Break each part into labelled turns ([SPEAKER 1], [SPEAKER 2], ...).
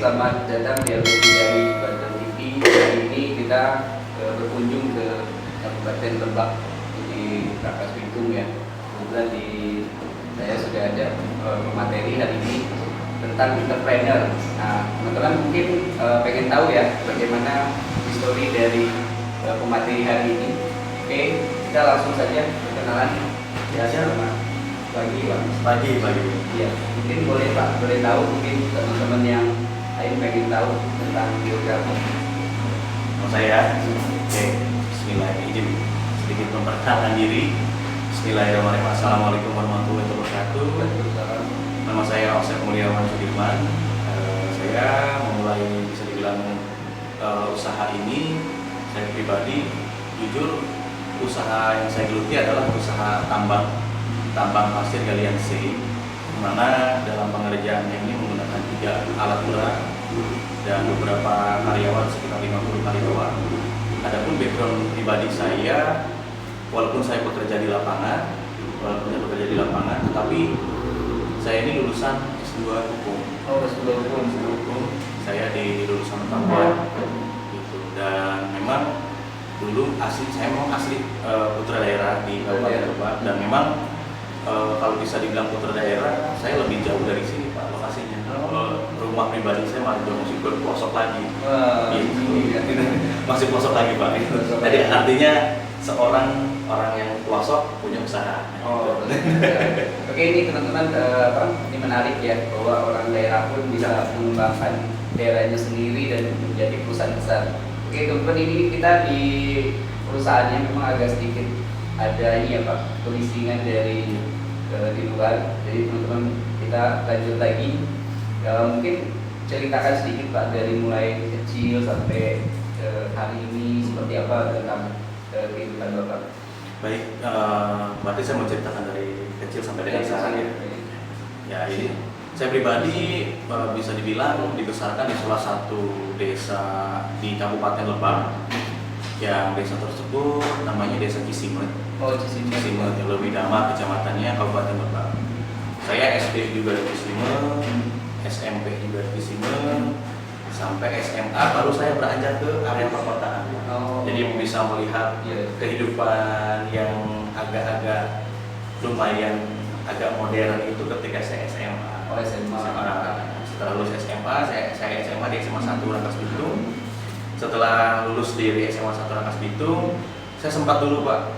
[SPEAKER 1] selamat datang di LPG dari Banten TV. Hari ini kita berkunjung ke Kabupaten Lebak di Rangkas Bitung ya. Kebetulan saya sudah ada materi hari ini tentang entrepreneur. Nah, teman-teman mungkin pengen tahu ya bagaimana histori dari pemateri hari ini. Oke, kita langsung saja perkenalan. Ya, selamat pagi Pak.
[SPEAKER 2] Pagi.
[SPEAKER 1] Iya, mungkin boleh Pak, boleh tahu mungkin teman-teman yang lain pengen tahu tentang biografi.
[SPEAKER 2] Mau saya? Oke, Bismillahirrahmanirrahim. Sedikit memperkenalkan diri. Bismillahirrahmanirrahim. Assalamualaikum warahmatullahi wabarakatuh. Nama saya Osep Mulyawan Sudirman. Saya memulai bisa dibilang usaha ini. Saya pribadi jujur usaha yang saya geluti adalah usaha tambang pasir galian C, di mana dalam pengerjaannya ini menggunakan 3 alat berat dan beberapa karyawan sekitar 50 karyawan. Adapun background pribadi saya, walaupun saya bekerja di lapangan, tetapi saya ini lulusan S2 Hukum.
[SPEAKER 1] Oh, S2 Hukum.
[SPEAKER 2] Saya di lulusan Papua, gitu. Dan memang dulu saya memang asli putra daerah di Kabupaten Lebak, dan memang kalau bisa dibilang putra daerah, saya lebih jauh dari sini Pak lokasinya. Rumah pribadi saya masih pelosok lagi. Masih pelosok lagi Pak. Jadi artinya orang yang pelosok punya usaha.
[SPEAKER 1] Oh, oke, ini teman-teman ini menarik ya, bahwa orang daerah pun bisa mengembangkan daerahnya sendiri dan menjadi perusahaan besar. Oke teman-teman, ini kita di perusahaannya memang agak sedikit ada ini ya Pak, tulisingan dari di luar. Jadi teman-teman kita lanjut lagi. Mungkin ceritakan sedikit Pak dari mulai kecil sampai hari ini seperti apa tentang kehidupan Bapak.
[SPEAKER 2] Baik, berarti saya menceritakan dari kecil sampai dengan sekarang ya. Ya, ini saya pribadi bisa dibilang dibesarkan di salah satu desa di Kabupaten Lebak. Yang desa tersebut namanya Desa Cisimet.
[SPEAKER 1] Oh, Cisimet,
[SPEAKER 2] yang lebih nama kecamatannya Kabupaten Lebak. Saya SD juga di Cisimet, SMP juga di Cisimet, sampai SMA baru saya beranjak ke area perkotaan. Jadi bisa melihat kehidupan yang agak-agak lumayan agak modern itu ketika saya SMA.
[SPEAKER 1] SMA.
[SPEAKER 2] Setelah lulus SMA, saya SMA di SMA 1 Rangkas Bitung. Setelah lulus dari SMA 1 Rangkas Bitung, saya sempat dulu Pak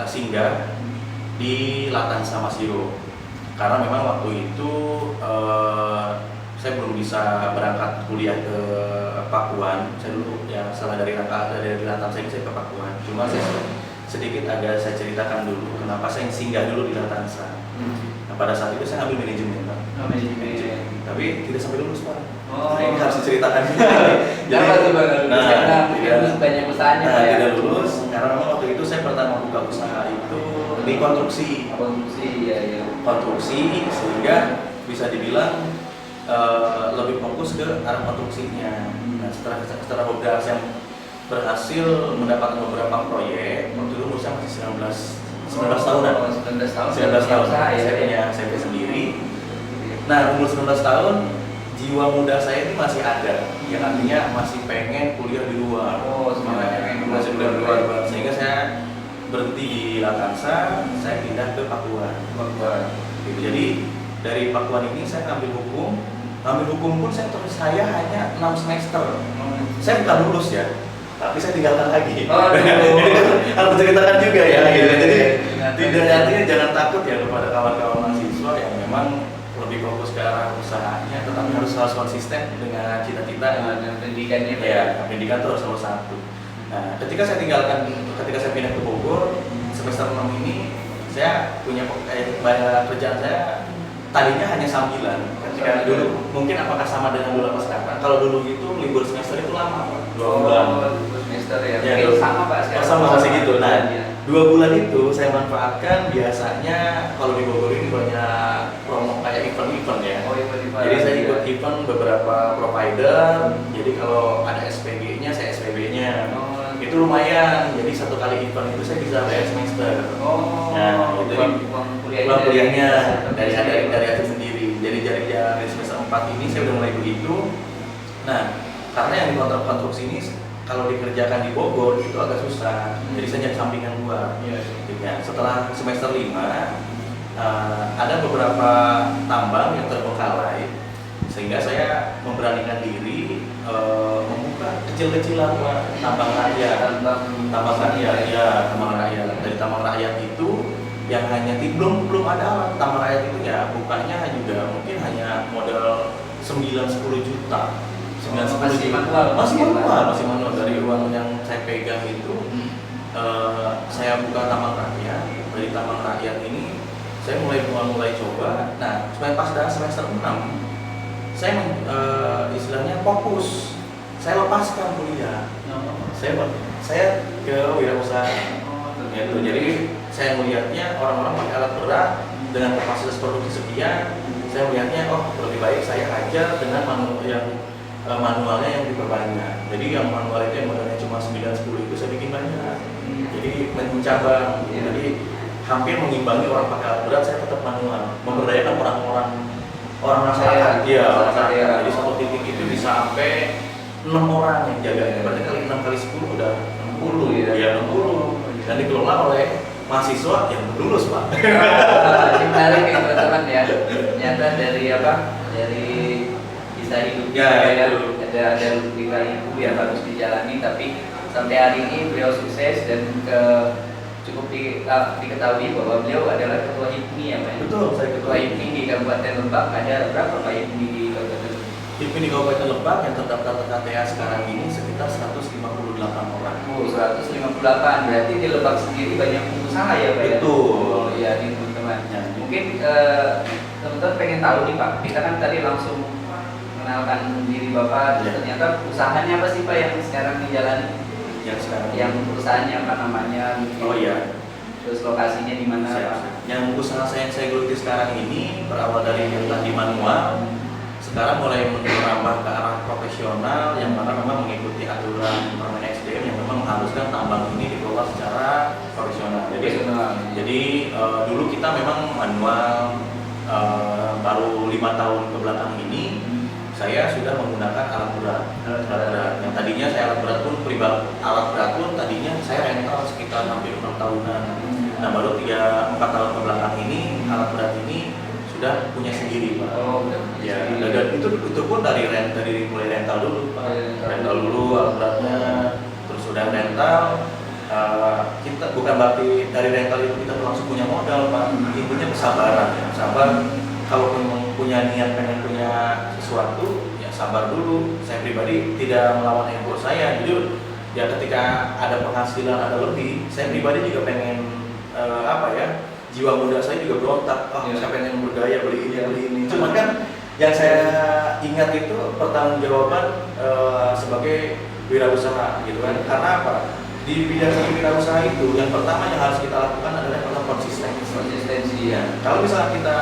[SPEAKER 2] singgah di Latansa Masiro, karena memang waktu itu saya belum bisa berangkat kuliah ke Pakuan. Saya dulu ya salah dari Latansa ini saya ke Pakuan. Cuma saya sedikit agak saya ceritakan dulu kenapa saya singgah dulu di Latansa. Nah, pada saat itu saya ambil manajemen Pak. Manajemen. Tapi tidak sampai lulus Pak. Nah, ini harus diceritakan.
[SPEAKER 1] Tidak banyak usahanya.
[SPEAKER 2] Tidak lulus karena memang waktu itu saya pertama buka usaha itu di konstruksi, sehingga bisa dibilang lebih fokus ke arah konstruksinya. Nah, setelah beberapa saya berhasil mendapatkan beberapa proyek, waktu itu umur saya masih 19 tahunan. 19 tahun. Saya punya sendiri. Nah, umur 19 tahun, jiwa muda saya ini masih ada, yang artinya masih pengen kuliah di luar. Masih kuliah di luar. Sehingga saya berhenti di Latansa, saya pindah ke Pakuan. Jadi dari Pakuan ini saya ngambil hukum pun saya hanya 6 semester. Saya bukan lulus ya, tapi saya tinggalkan lagi. Harus ceritakan juga ya. Jadi tidak artinya jangan takut ya kepada kawan-kawan mahasiswa yang memang lebih fokus ke arah usahanya, tetapi harus konsisten dengan cita-cita
[SPEAKER 1] dan pendidikannya.
[SPEAKER 2] Ya, pendidikan itu harus nomor 1. Nah, ketika saya pindah ke Bogor semester 6 ini, saya punya kerjaan saya tadinya hanya sambilan. Ketika dulu mungkin apakah sama dengan dulu apa sekarang? Kalau dulu itu libur semester itu lama Pak, 2 bulan.
[SPEAKER 1] Libur semester ya.
[SPEAKER 2] Ya
[SPEAKER 1] Sama Pak sekarang.
[SPEAKER 2] Sama masih gitu. Nah, 2 bulan itu saya manfaatkan biasanya kalau di Bogor ini banyak promo kayak event-event ya. Jadi saya ikut event beberapa provider. Jadi kalau ada SPG-nya, saya SPB-nya. Itu lumayan. Jadi 1 kali event itu saya bisa bayar semester. Nah, itu uang kuliahnya dari hasil sendiri. Jadi dari semester 4 ini saya udah mulai begitu. Nah, karena yang di kontrak konstruksi ini kalau dikerjakan di Bogor itu agak susah. Jadi saya jadi sampingan gua. Ya, setelah semester 5 ada beberapa tambang yang terbengkalai, sehingga saya memberanikan diri membuka kecil-kecilan tambang rakyat. Tambang rakyat, ya tambang rakyat. Dari tambang rakyat itu yang hanya belum ada alat. Tambang rakyat itu ya bukanya juga mungkin hanya modal 9-10 juta.
[SPEAKER 1] Masih manual.
[SPEAKER 2] Masih manual dari uang yang saya pegang itu. Saya buka tambang rakyat. Dari tambang rakyat ini saya mulai coba. Nah, pas semester 6 saya istilahnya fokus. Saya lepaskan kuliah. Saya ke wirausaha. Gitu. Jadi saya melihatnya orang-orang pakai alat berat dengan kapasitas produksi sekian. Saya melihatnya lebih baik saya ajar dengan manualnya yang diperbanyak. Jadi yang manual itu yang modalnya cuma 9-10 itu saya bikin banyak. Jadi mencabang. Jadi hampir mengimbangi orang pakai alat berat, saya tetap manual. Memberdayakan orang masyarakat. Iya, masyarakat. Jadi satu titik itu bisa sampai 6 orang yang jaga. Berarti kali 6 kali 10 udah 60 ya. 60. Dan dikelola oleh mahasiswa yang lulus, Pak.
[SPEAKER 1] Menarik ya teman-teman ya. Ternyata dari kisah hidupnya ada lika liku yang harus dijalani, tapi sampai hari ini beliau sukses dan cukup diketahui bahwa beliau adalah ketua HIPMI ya Pak.
[SPEAKER 2] Betul, saya
[SPEAKER 1] ketua HIPMI di Kabupaten Lebak. Ada berapa Pak HIPMI di Kabupaten Lebak?
[SPEAKER 2] HIPMI di Kabupaten Lebak yang terdaftar KTA sekarang ini sekitar 158 orang.
[SPEAKER 1] 158. Berarti di Lebak sendiri banyak pengusaha ya Pak ya?
[SPEAKER 2] Betul.
[SPEAKER 1] Ya ini teman-teman. Mungkin teman-teman pengen tahu nih Pak, kita kan tadi langsung mengenalkan diri Bapak, ternyata usahanya apa sih Pak yang sekarang dijalani? Yang perusahaannya apa namanya?
[SPEAKER 2] Oh iya.
[SPEAKER 1] Terus lokasinya di mana Pak?
[SPEAKER 2] Yang usaha yang saya geluti sekarang ini berawal dari yang tadi manual, sekarang mulai merambah ke arah profesional yang mana memang mengikuti aturan Permen SDM yang memang mengharuskan tambang ini dikelola secara profesional. Jadi dulu kita memang manual, baru 5 tahun ke belakang ini saya sudah menggunakan alat berat. Yang tadinya saya alat berat pun tadinya saya rental sekitar hampir 6 tahunan. Nah baru 4 tahun ke belakang ini alat berat ini sudah punya sendiri Pak. Ya, dan itu pun mulai rental dulu Pak. Rental dulu alat beratnya, terus sudah rental. Kita bukan berarti dari rental itu kita langsung punya modal Pak. Intinya kesabaran ya. Sabar. Kalau punya niat pengen punya sesuatu, ya sabar dulu. Saya pribadi tidak melawan ego saya. Jadi ya ketika ada penghasilan ada lebih, saya pribadi juga pengen jiwa muda saya juga berontak. Saya pengen berdaya beli ini. Cuman kan yang saya ingat itu pertanggungjawaban sebagai wirausaha gitu kan. Karena apa? Di bidang wirausaha itu yang pertama yang harus kita lakukan adalah konsistensi. Ya. Kalau misalnya kita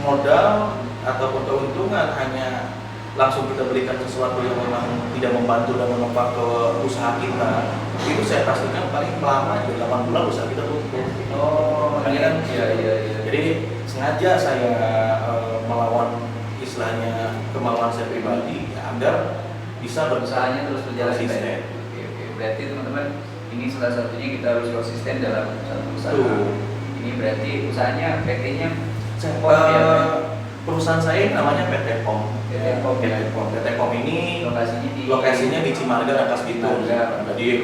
[SPEAKER 2] modal ataupun keuntungan hanya langsung kita berikan sesuatu yang memang tidak membantu dan menopang ke usaha kita, itu saya pastikan paling lama juga 8 bulan usaha kita tutup. Iya. Jadi sengaja saya melawan istilahnya kemauan saya pribadi agar bisa berusahanya terus berjalan konsisten. Oke.
[SPEAKER 1] Berarti teman-teman ini salah satunya kita harus konsisten dalam satu usaha. Ini berarti usahanya PT-nya
[SPEAKER 2] perusahaan saya namanya PT POM. PT POM ini lokasinya di Cimarga Rangkas Bitung. Jadi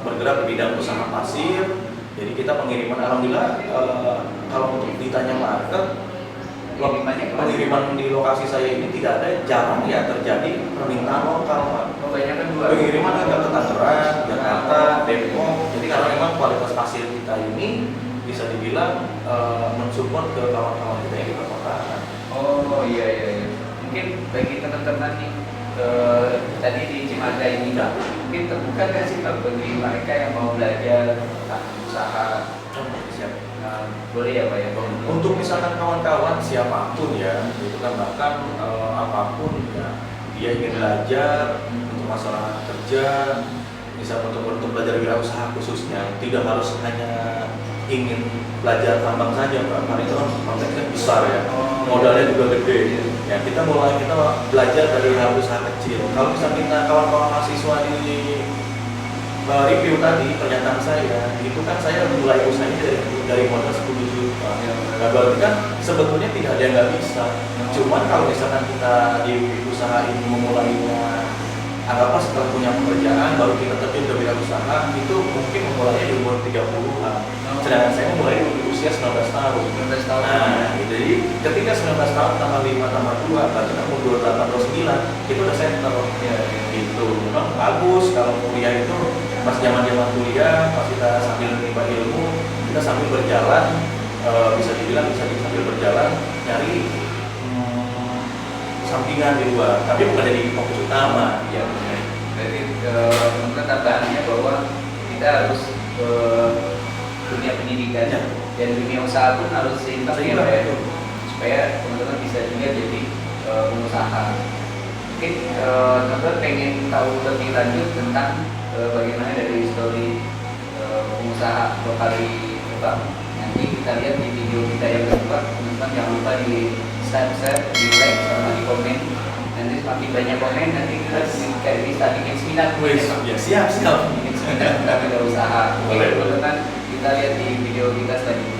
[SPEAKER 2] bergerak di bidang usaha pasir. Jadi kita pengiriman, alhamdulillah kalau untuk ditanya market, pengiriman di lokasi saya ini tidak ada, jarang ya terjadi permintaan lokal Pak.
[SPEAKER 1] Kebanyakan
[SPEAKER 2] pengiriman agak ke Tangerang, Jakarta, Depok. Jadi karena memang kualitas pasir kita ini bisa dibilang mensupport ke kawan-kawan kita yang di perkotaan.
[SPEAKER 1] Iya. Mungkin bagi teman-teman nih tadi di Cimarga ini mungkin terbuka kan sih Pak bagi mereka yang mau belajar tentang usaha. Boleh ya Pak ya?
[SPEAKER 2] Untuk misalkan kawan-kawan siapapun ya, itu kan bahkan apapun ya, dia ingin belajar untuk masalah kerja, bisa untuk belajar wirausaha khususnya, tidak harus hanya ingin belajar tambang saja Pak, karena itu kan konteksnya besar ya, modalnya juga gede. Ya kita belajar dari hal usaha kecil. Kalau misalnya kawan-kawan mahasiswa di review tadi pernyataan saya, itu kan saya mulai usahanya dari modal 10 juta. Nah, berarti kan sebetulnya tidak ada yang nggak bisa. Cuman kalau misalkan kita di usaha ini memulainya, anggaplah setelah punya pekerjaan baru kita terjun ke bidang usaha, itu mungkin memulainya di umur 30-an. Sedangkan saya mulai di usia 19 tahun.
[SPEAKER 1] 19 tahun.
[SPEAKER 2] Nah, jadi ketika 19 tahun tambah 5 tambah 2, berarti kan umur 28 atau 9, itu udah center.
[SPEAKER 1] Ya,
[SPEAKER 2] Gitu. Memang bagus kalau kuliah itu pas zaman-zaman kuliah, pas kita sambil menimba ilmu, kita sambil berjalan, bisa sambil berjalan nyari sampingan di luar, tapi bukan jadi fokus utama.
[SPEAKER 1] ya benar. Berarti teman-teman tambahannya bahwa kita harus dunia pendidikan
[SPEAKER 2] Ya.
[SPEAKER 1] dan dunia usaha pun harus seimbang ya Pak ya, supaya teman-teman bisa juga jadi pengusaha. Mungkin teman-teman pengen tahu lebih lanjut tentang bagaimana dari histori pengusaha lokal di Jepang. Nanti kita lihat di video kita yang kedua, teman-teman jangan lupa di subscribe, di like, sama di komen. Nanti semakin banyak komen, nanti kita bisa bikin seminar.
[SPEAKER 2] Ya siap.
[SPEAKER 1] Bikin seminar tentang usaha.
[SPEAKER 2] Boleh.
[SPEAKER 1] Teman-teman kita lihat di video kita selanjutnya.